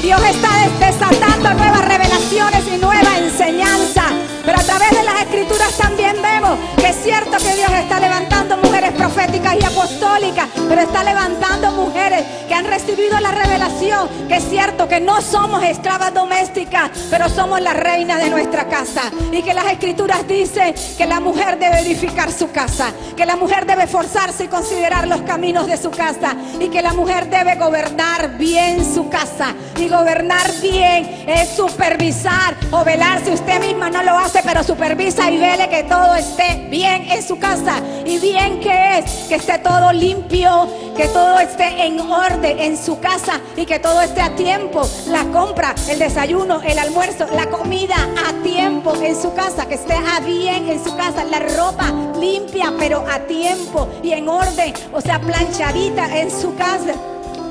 Dios está desatando nuevas revelaciones y nueva enseñanza. Pero a través de las escrituras también vemos que es cierto que Dios está levantando mujeres proféticas y apostólicas, pero está levantando mujeres que han recibido la revelación, que es cierto que no somos esclavas domésticas, pero somos la reina de nuestra casa. Y que las escrituras dicen que la mujer debe edificar su casa, que la mujer debe esforzarse y considerar los caminos de su casa, y que la mujer debe gobernar bien su casa. Y gobernar bien es supervisar o velar. Si usted misma no lo hace, pero supervisa y vele que todo esté bien en su casa. Y bien que es que esté todo limpio, que todo esté en orden en su casa y que todo esté a tiempo. La compra, el desayuno, el almuerzo, la comida a tiempo en su casa, que esté a bien en su casa. La ropa limpia pero a tiempo y en orden, o sea, planchadita en su casa.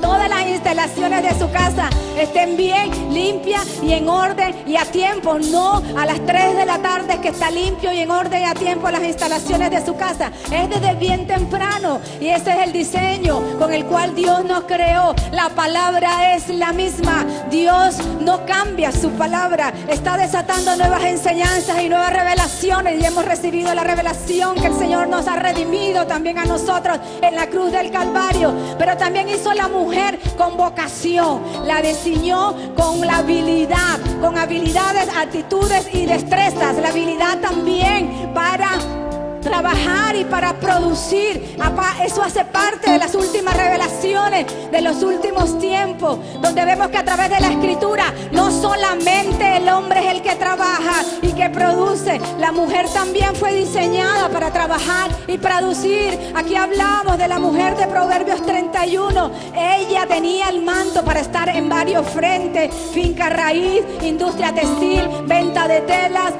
Todas las instalaciones de su casa estén bien, limpias y en orden y a tiempo. No a las 3 de la tarde que está limpio y en orden y a tiempo las instalaciones de su casa. Es desde bien temprano y ese es el diseño con el cual Dios nos creó. La palabra es la misma. Dios no cambia su palabra. Está desatando nuevas enseñanzas y nuevas revelaciones y hemos recibido la revelación que el Señor nos ha redimido también a nosotros en la cruz del Calvario. Pero también hizo la mujer con vocación, la diseñó con la habilidad, con habilidades, actitudes y destrezas, la habilidad también para trabajar y para producir. Eso hace parte de las últimas revelaciones de los últimos tiempos, donde vemos que a través de la escritura no solamente el hombre es el que trabaja y que produce, la mujer también fue diseñada para trabajar y producir. Aquí hablamos de la mujer de Proverbios 31. Ella tenía el manto para estar en varios frentes: finca raíz, industria textil, venta de telas,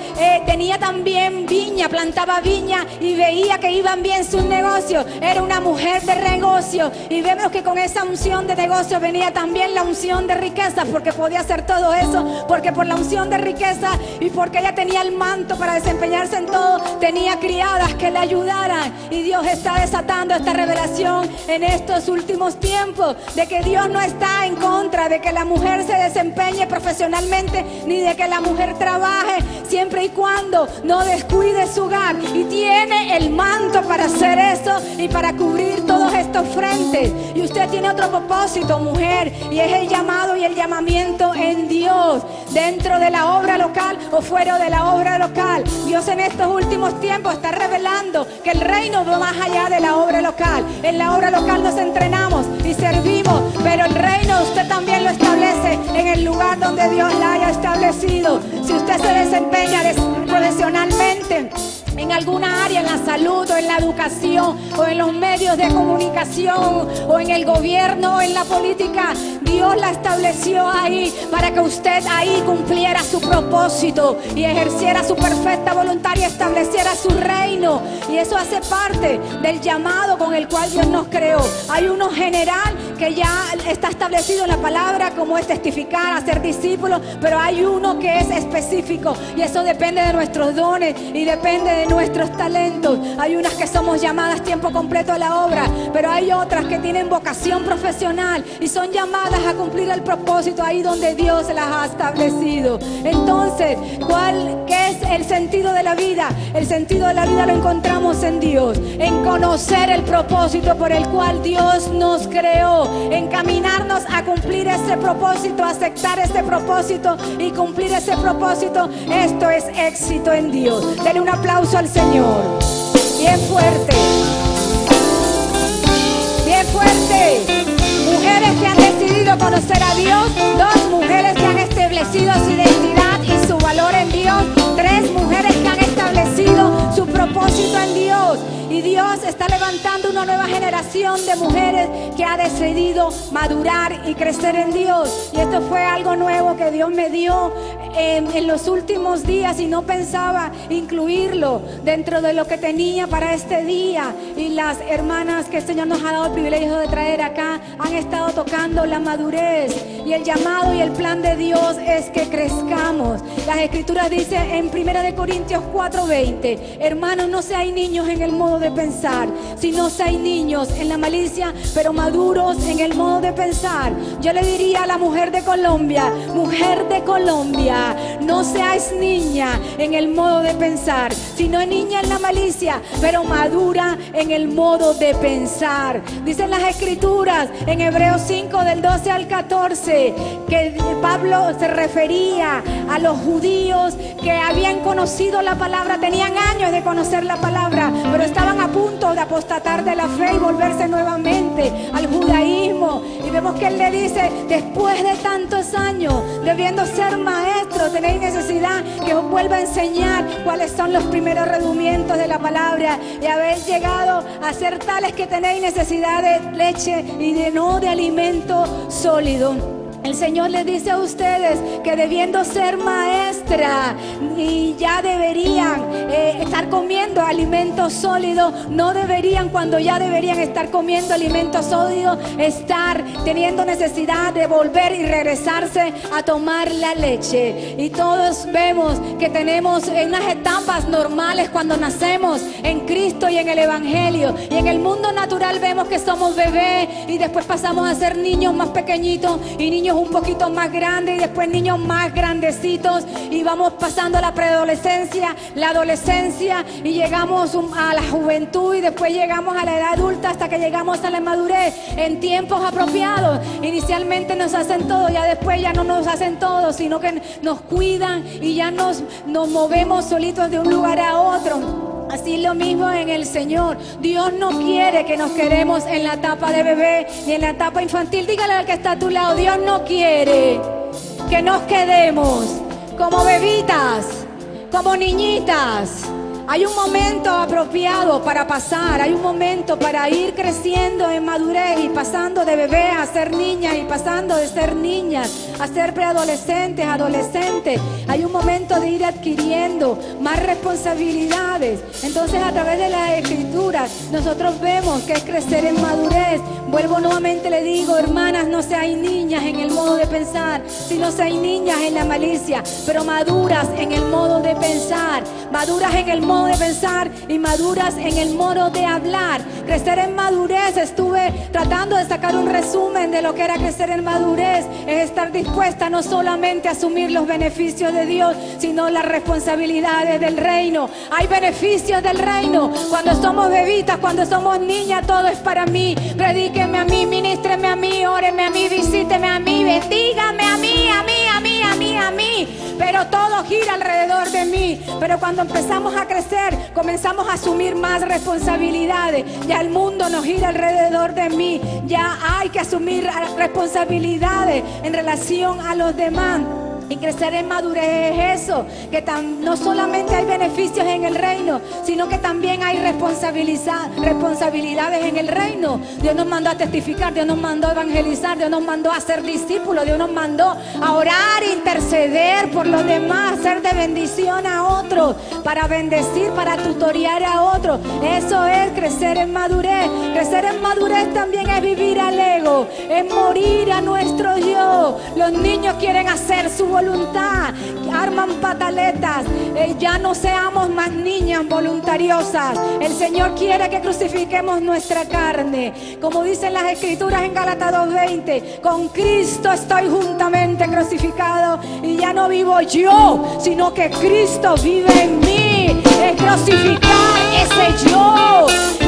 tenía también viña, plantaba viña y veía que iban bien sus negocios. Era una mujer de negocio y vemos que con esa unción de negocio venía también la unción de riqueza, porque podía hacer todo eso, porque por la unción de riqueza y porque ella tenía el manto para desempeñarse en todo, tenía criadas que le ayudaran. Y Dios está desatando esta revelación en estos últimos tiempos, de que Dios no está en contra de que la mujer se desempeñe profesionalmente, ni de que la mujer trabaje, siempre y cuando no descuide su hogar. Y tiene el manto para hacer eso y para cubrir todos estos frentes. Y usted tiene otro propósito, mujer, y es el llamado y el llamamiento en Dios, dentro de la obra local o fuera de la obra local. Dios en estos últimos tiempos está revelando que el reino va más allá de la obra local. En la obra local nos entrenamos y servimos, pero el reino usted también lo establece en el lugar donde Dios la haya establecido. Si usted se desempeña profesionalmente en alguna área, en la salud o en la educación o en los medios de comunicación o en el gobierno o en la política, Dios la estableció ahí para que usted ahí cumpliera su propósito y ejerciera su perfecta voluntad y estableciera su reino. Y eso hace parte del llamado con el cual Dios nos creó. Hay uno general que ya está establecido en la palabra, como es testificar, hacer discípulos, pero hay uno que es específico y eso depende de nuestros dones y depende de nuestros talentos. Hay unas que somos llamadas tiempo completo a la obra, pero hay otras que tienen vocación profesional y son llamadas a cumplir el propósito ahí donde Dios las ha establecido. Entonces, ¿qué es el sentido de la vida? El sentido de la vida lo encontramos en Dios, en conocer el propósito por el cual Dios nos creó, en caminarnos a cumplir ese propósito, aceptar ese propósito y cumplir ese propósito. Esto es éxito en Dios. Denle un aplauso al Señor. Bien fuerte. Bien fuerte. Mujeres que han decidido conocer a Dios. 2 mujeres que han establecido su identidad y su valor en Dios. 3 mujeres que han establecido su propósito en Dios. Y Dios está levantando una nueva generación de mujeres que ha decidido madurar y crecer en Dios. Y esto fue algo nuevo que Dios me dio en los últimos días y no pensaba incluirlo dentro de lo que tenía para este día. Y las hermanas que el Señor nos ha dado el privilegio de traer acá han estado tocando la madurez, y el llamado y el plan de Dios es que crezcamos. Las Escrituras dicen en 1 Corintios 4:20: hermanos, no seáis niños en el modo de pensar, sino seáis niños en la malicia, pero maduros en el modo de pensar. Yo le diría a la mujer de Colombia: mujer de Colombia, no seáis niña en el modo de pensar, sino niña en la malicia, pero madura en el modo de pensar. Dicen las Escrituras en Hebreos 5 del 12 al 14 que Pablo se refería a los judíos que habían conocido la palabra, tenían años de conocer la palabra, pero estaban a punto de apostatar de la fe y volverse nuevamente al judaísmo. Y vemos que él le dice: después de tantos años, debiendo ser maestro, tenéis necesidad que os vuelva a enseñar cuáles son los primeros rudimientos de la palabra, y habéis llegado a ser tales que tenéis necesidad de leche y no de alimento sólido. El Señor les dice a ustedes que debiendo ser maestra y ya deberían estar comiendo alimentos sólidos, no deberían, cuando ya deberían estar comiendo alimentos sólidos, estar teniendo necesidad de volver y regresarse a tomar la leche. Y todos vemos que tenemos unas etapas normales cuando nacemos en Cristo y en el Evangelio, y en el mundo natural vemos que somos bebés y después pasamos a ser niños más pequeñitos y niños un poquito más grandes y después niños más grandecitos, y vamos pasando la preadolescencia, la adolescencia, y llegamos a la juventud, y después llegamos a la edad adulta hasta que llegamos a la madurez en tiempos apropiados. Inicialmente nos hacen todo, ya después ya no nos hacen todo, sino que nos cuidan y ya nos movemos solitos de un lugar a otro. Así lo mismo en el Señor. Dios no quiere que nos quedemos en la etapa de bebé ni en la etapa infantil. Dígale al que está a tu lado: Dios no quiere que nos quedemos como bebitas, como niñitas. Hay un momento apropiado para pasar, hay un momento para ir creciendo en madurez y pasando de bebé a ser niña, y pasando de ser niñas a ser preadolescentes, adolescentes. Hay un momento de ir adquiriendo más responsabilidades. Entonces, a través de las Escrituras nosotros vemos que es crecer en madurez. Vuelvo nuevamente, le digo: hermanas, no seáis niñas en el modo de pensar, sino seáis niñas en la malicia, pero maduras en el modo de pensar. Maduras en el modo de pensar y maduras en el modo de hablar. Crecer en madurez, estuve tratando de sacar un resumen de lo que era crecer en madurez. Es estar dispuesta no solamente a asumir los beneficios de Dios, sino las responsabilidades del reino. Hay beneficios del reino. Cuando somos bebitas, cuando somos niñas, todo es para mí. Predíqueme a mí, ministreme a mí, óreme a mí, visíteme a mí, bendígame a mí, a mí, a mí, a mí, a mí. Pero todo gira alrededor de mí. Pero cuando empezamos a crecer, comenzamos a asumir más responsabilidades. Ya el mundo no gira alrededor de mí. Ya hay que asumir responsabilidades en relación a los demás. Y crecer en madurez es eso, que no solamente hay beneficios en el reino, sino que también hay responsabilidades en el reino. Dios nos mandó a testificar, Dios nos mandó a evangelizar, Dios nos mandó a ser discípulos, Dios nos mandó a orar, interceder por los demás, ser de bendición a otros, para bendecir, para tutorear a otros. Eso es crecer en madurez. Crecer en madurez también es vivir al ego, es morir a nuestro yo. Los niños quieren hacer su voluntad, arman pataletas. Ya no seamos más niñas voluntariosas. El Señor quiere que crucifiquemos nuestra carne, como dicen las Escrituras en Gálatas 2:20: con Cristo estoy juntamente crucificado, y ya no vivo yo, sino que Cristo vive en mí. Es crucificar ese yo,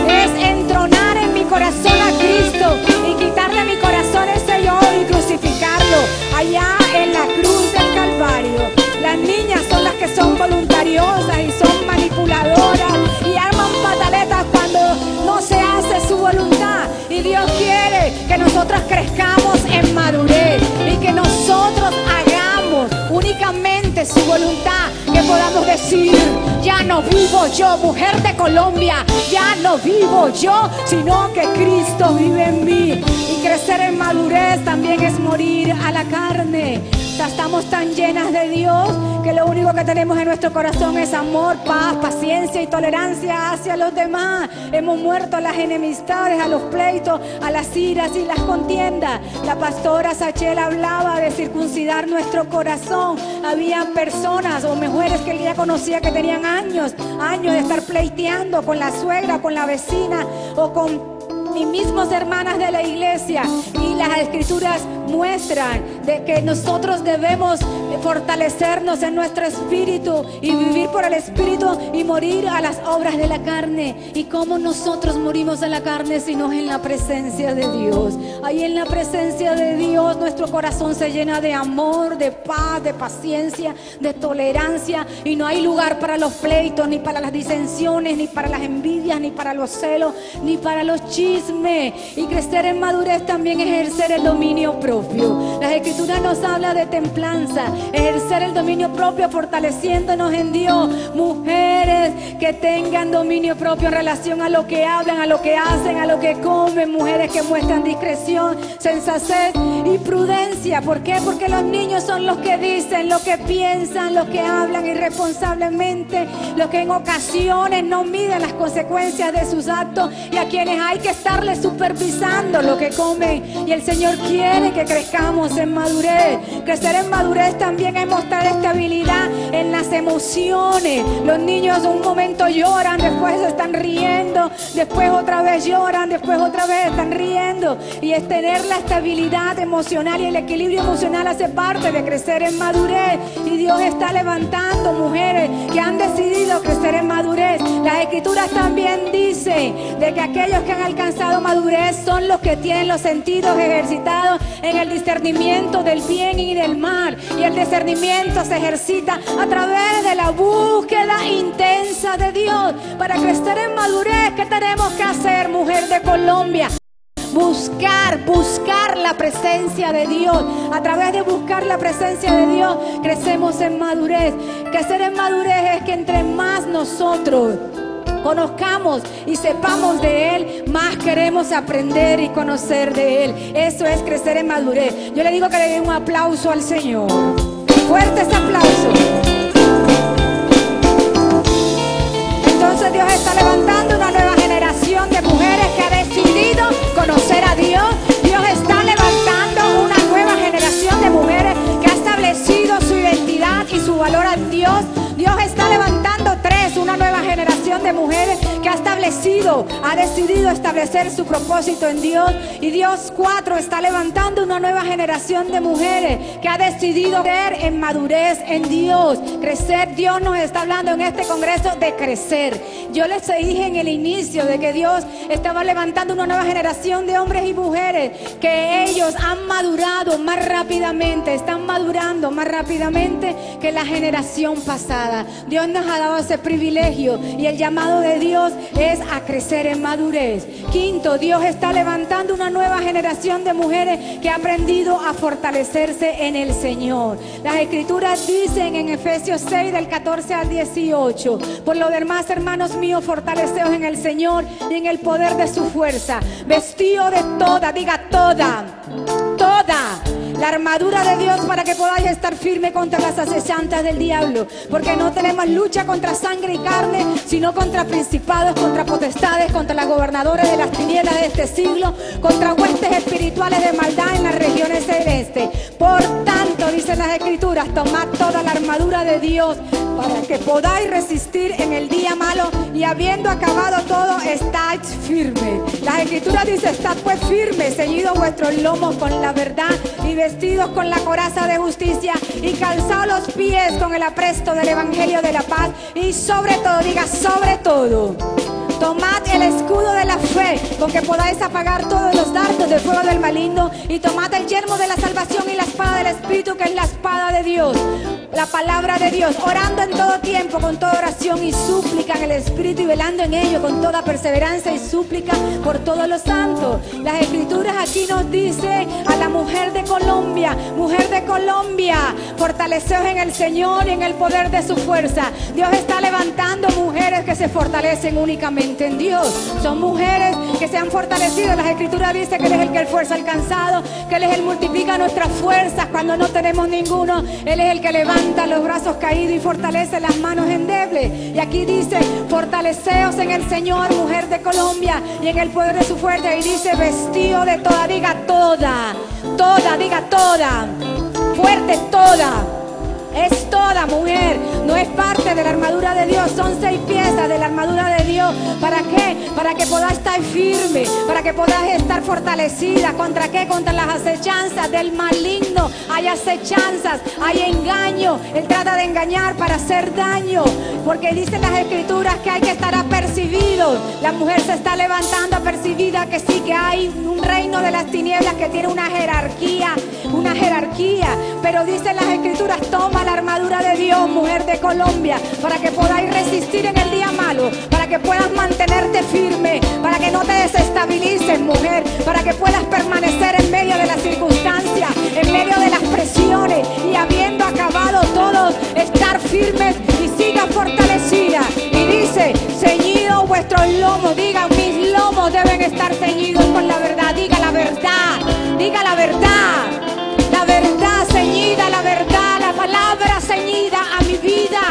es entronar en mi corazón a Cristo y quitarle a mi corazón ese yo y crucificarlo allá en la cruz del Calvario. Las niñas son las que son voluntariosas y son manipuladoras y arman pataletas cuando no se hace su voluntad. Y Dios quiere que nosotras crezcamos en madurez y que nosotros hagamos únicamente su voluntad, que podamos decir: ya no vivo yo, mujer de Colombia, ya no vivo yo, sino que Cristo vive en mí. Y crecer en madurez también es morir a la carne. Estamos tan llenas de Dios que lo único que tenemos en nuestro corazón es amor, paz, paciencia y tolerancia hacia los demás. Hemos muerto a las enemistades, a los pleitos, a las iras y las contiendas. La pastora Sachel hablaba de circuncidar nuestro corazón. Había personas o mujeres que ella conocía que tenían años de estar pleiteando con la suegra, con la vecina o con mis mismos hermanas de la iglesia, y las escrituras muestran de que nosotros debemos fortalecernos en nuestro espíritu y vivir por el espíritu y morir a las obras de la carne. ¿Y cómo nosotros morimos en la carne si no es en la presencia de Dios? Ahí en la presencia de Dios nuestro corazón se llena de amor, de paz, de paciencia, de tolerancia, y no hay lugar para los pleitos, ni para las disensiones, ni para las envidias, ni para los celos, ni para los chismes. Y crecer en madurez también es ejercer el dominio propio. Las escrituras nos habla de templanza, ejercer el dominio propio fortaleciéndonos en Dios. Mujeres que tengan dominio propio en relación a lo que hablan, a lo que hacen, a lo que comen. Mujeres que muestran discreción, sensatez y prudencia. ¿Por qué? Porque los niños son los que dicen, los que piensan, los que hablan irresponsablemente, los que en ocasiones no miden las consecuencias de sus actos, y a quienes hay que estarle supervisando lo que comen. Y el Señor quiere que crezcamos en madurez. Crecer en madurez también es mostrar estabilidad en las emociones. Los niños un momento lloran, después están riendo, después otra vez lloran, después otra vez están riendo. Y es tener la estabilidad emocional, y el equilibrio emocional hace parte de crecer en madurez. Y Dios está levantando mujeres que han decidido crecer en madurez. Las escrituras también dicen de que aquellos que han alcanzado madurez son los que tienen los sentidos ejercitados en el discernimiento del bien y del mal. Y el discernimiento se ejercita a través de la búsqueda intensa de Dios. Para crecer en madurez, ¿qué tenemos que hacer, mujer de Colombia? Buscar la presencia de Dios. A través de buscar la presencia de Dios crecemos en madurez. Crecer en madurez es que entre más nosotros conozcamos y sepamos de Él, más queremos aprender y conocer de Él. Eso es crecer en madurez. Yo le digo que le den un aplauso al Señor. Fuerte ese aplauso. Entonces Dios está levantando una nueva generación de mujeres que ha decidido conocer a Dios. Dios está levantando una nueva generación de mujeres que ha establecido su identidad y su valor en Dios. Dios está levantando una nueva generación de mujeres que ha decidido establecer su propósito en Dios. Y Dios 4 está levantando una nueva generación de mujeres que ha decidido crecer en madurez en Dios. Crecer, Dios nos está hablando en este congreso de crecer. Yo les dije en el inicio de que Dios estaba levantando una nueva generación de hombres y mujeres que ellos han madurado más rápidamente, están madurando más rápidamente que la generación pasada. Dios nos ha dado ese privilegio, y el llamado de Dios es a crecer en madurez. Quinto, Dios está levantando una nueva generación de mujeres que ha aprendido a fortalecerse en el Señor. Las escrituras dicen en Efesios 6 del 14 al 18: por lo demás, hermanos míos, fortaleceos en el Señor y en el poder de su fuerza, vestido de toda, diga toda la armadura de Dios, para que podáis estar firme contra las asechanzas del diablo, porque no tenemos lucha contra sangre y carne, sino contra principados, contra potestades, contra las gobernadoras de las tinieblas de este siglo, contra huestes espirituales de maldad en las regiones celestes. Por tanto, dicen las escrituras, tomad toda la armadura de Dios para que podáis resistir en el día malo, y habiendo acabado todo, estáis firmes. Las escrituras dicen: estad pues firmes, ceñidos vuestros lomos con la verdad, y vestidos con la coraza de justicia, y calzados los pies con el apresto del evangelio de la paz. Y sobre todo, diga sobre todo, tomad el escudo de la fe, con que podáis apagar todos los dardos de fuego del maligno, y tomad el yelmo de la salvación y la espada del Espíritu, que es la espada de Dios, la palabra de Dios, orando en todo tiempo con toda oración y súplica en el Espíritu, y velando en ello con toda perseverancia y súplica por todos los santos. Las escrituras aquí nos dicen a la mujer de Colombia: mujer de de Colombia, fortaleceos en el Señor y en el poder de su fuerza. Dios está levantando mujeres que se fortalecen únicamente en Dios. Son mujeres que se han fortalecido. Las Escrituras dicen que Él es el que fuerza al cansado, que Él es el que multiplica nuestras fuerzas cuando no tenemos ninguno. Él es el que levanta los brazos caídos y fortalece las manos endebles. Y aquí dice, fortaleceos en el Señor, mujer de Colombia, y en el poder de su fuerza. Y dice, vestido de toda, diga toda, toda, diga toda, fuerte toda. Es toda, mujer, no es parte de la armadura de Dios. Son 6 piezas de la armadura de Dios. ¿Para qué? Para que puedas estar firme, para que puedas estar fortalecida. ¿Contra qué? Contra las acechanzas del maligno. Hay acechanzas, hay engaño. Él trata de engañar para hacer daño, porque dicen las Escrituras que hay que estar apercibido. La mujer se está levantando apercibida, que sí, que hay un reino de las tinieblas que tiene una jerarquía, pero dicen las Escrituras, toma la armadura de Dios, mujer de Colombia, para que podáis resistir en el día malo, para que puedas mantenerte firme, para que no te desestabilices, mujer, para que puedas permanecer en medio de las circunstancias, en medio de las presiones, y habiendo acabado todo, estar firmes y siga fortalecida. Y dice, ceñidos vuestros lomos, digan, mis lomos deben estar ceñidos con la verdad. Diga la verdad, diga la verdad, la verdad ceñida, la verdad, la palabra ceñida a mi vida,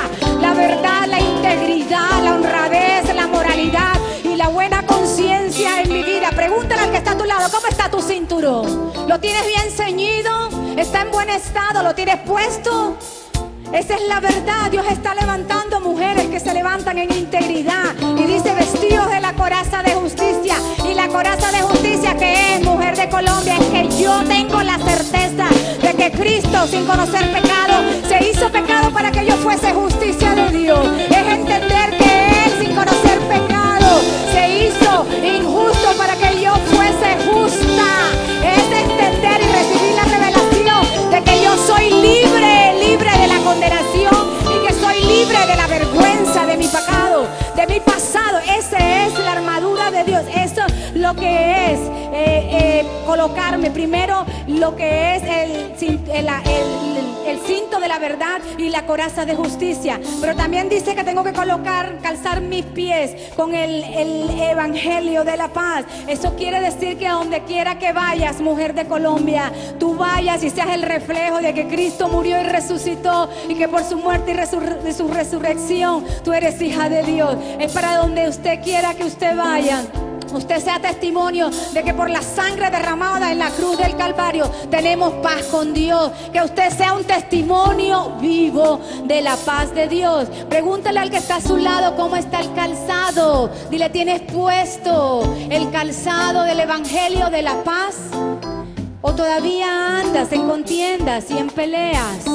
la verdad, la integridad, la honradez, la moralidad y la buena conciencia en mi vida. Pregúntale al que está a tu lado, ¿cómo está tu cinturón? ¿Lo tienes bien ceñido? ¿Está en buen estado? ¿Lo tienes puesto? Esa es la verdad. Dios está levantando mujeres que se levantan en integridad. Y dice, vestidos de la coraza de justicia. Y la coraza de justicia, que es, mujer de Colombia, es que yo tengo la certeza de que Cristo, sin conocer pecado, se hizo pecado para que yo fuese justicia de Dios. Es entender que Él, sin conocer pecado, se hizo injusto para que yo fuese justa. Es entender y recibir la revelación de que yo soy libre, libre de la condenación, y que soy libre de la vergüenza de mi pecado, de mi pasado. Esa es la armadura de Dios. Eso es lo que es colocarme primero, lo que es el cinto de la verdad y la coraza de justicia. Pero también dice que tengo que calzar mis pies con el evangelio de la paz. Eso quiere decir que a donde quiera que vayas, mujer de Colombia, tú vayas y seas el reflejo de que Cristo murió y resucitó, y que por su muerte y su resurrección tú eres hija de Dios. Es para donde usted quiera que usted vaya, usted sea testimonio de que por la sangre derramada en la cruz del Calvario tenemos paz con Dios. Que usted sea un testimonio vivo de la paz de Dios. Pregúntale al que está a su lado cómo está el calzado. Dile, ¿tienes puesto el calzado del evangelio de la paz? ¿O todavía andas en contiendas y en peleas?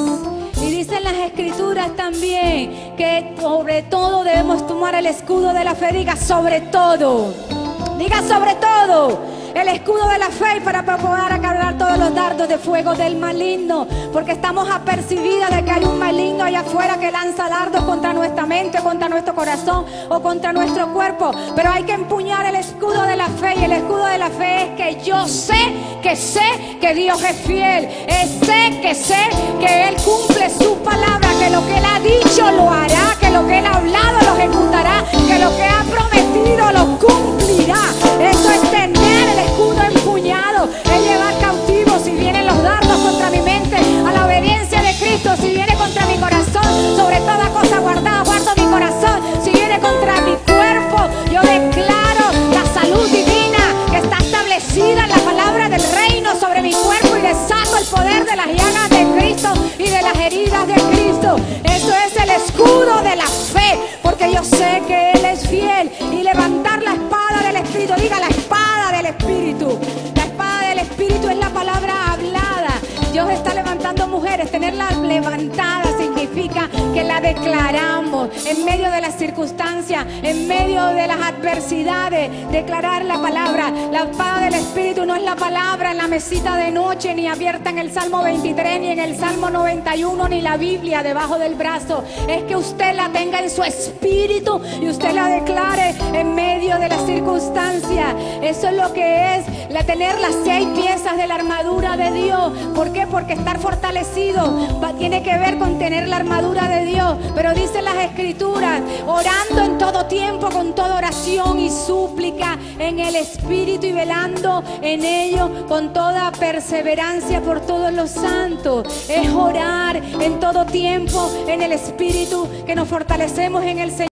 Y dicen las Escrituras también que sobre todo debemos tomar el escudo de la fe. Diga, sobre todo. Diga, sobre todo, el escudo de la fe, para poder acarrear todos los dardos de fuego del maligno. Porque estamos apercibidas de que hay un maligno allá afuera que lanza dardos contra nuestra mente, contra nuestro corazón o contra nuestro cuerpo. Pero hay que empuñar el escudo de la fe. Y el escudo de la fe es que yo sé que Dios es fiel. Sé que Él cumple su palabra, que lo que Él ha dicho lo hará, que lo que Él ha hablado lo ejecutará, que lo que ha prometido lo cumplirá. Eso es tener el escudo empuñado, es llevar cautivos si vienen los dardos contra mi mente a la obediencia de Cristo. Si viene contra mi corazón, sobre toda cosa guardada, guardo mi corazón. Si viene contra mi cuerpo, yo declaro la salud divina que está establecida en la palabra del reino sobre mi cuerpo, y desato el poder de las llagas de Cristo y de las heridas de Cristo. Eso es el escudo de la fe, porque yo sé que Él es fiel. Y levantar la espada del Espíritu. Diga, la espada del Espíritu. La espada del Espíritu es la palabra hablada. Dios está levantando mujeres. Tenerla levantada significa significa que la declaramos en medio de las circunstancias, en medio de las adversidades. Declarar la palabra. La espada del Espíritu no es la palabra en la mesita de noche, ni abierta en el Salmo 23, ni en el Salmo 91, ni la Biblia debajo del brazo. Es que usted la tenga en su espíritu y usted la declare en medio de las circunstancias. Eso es lo que es tener las 6 piezas de la armadura de Dios. ¿Por qué? Porque estar fortalecido tiene que ver con tener la armadura de Dios. Pero dicen las Escrituras, orando en todo tiempo, con toda oración y súplica en el Espíritu, y velando en ello con toda perseverancia por todos los santos. Es orar en todo tiempo en el Espíritu que nos fortalecemos en el Señor.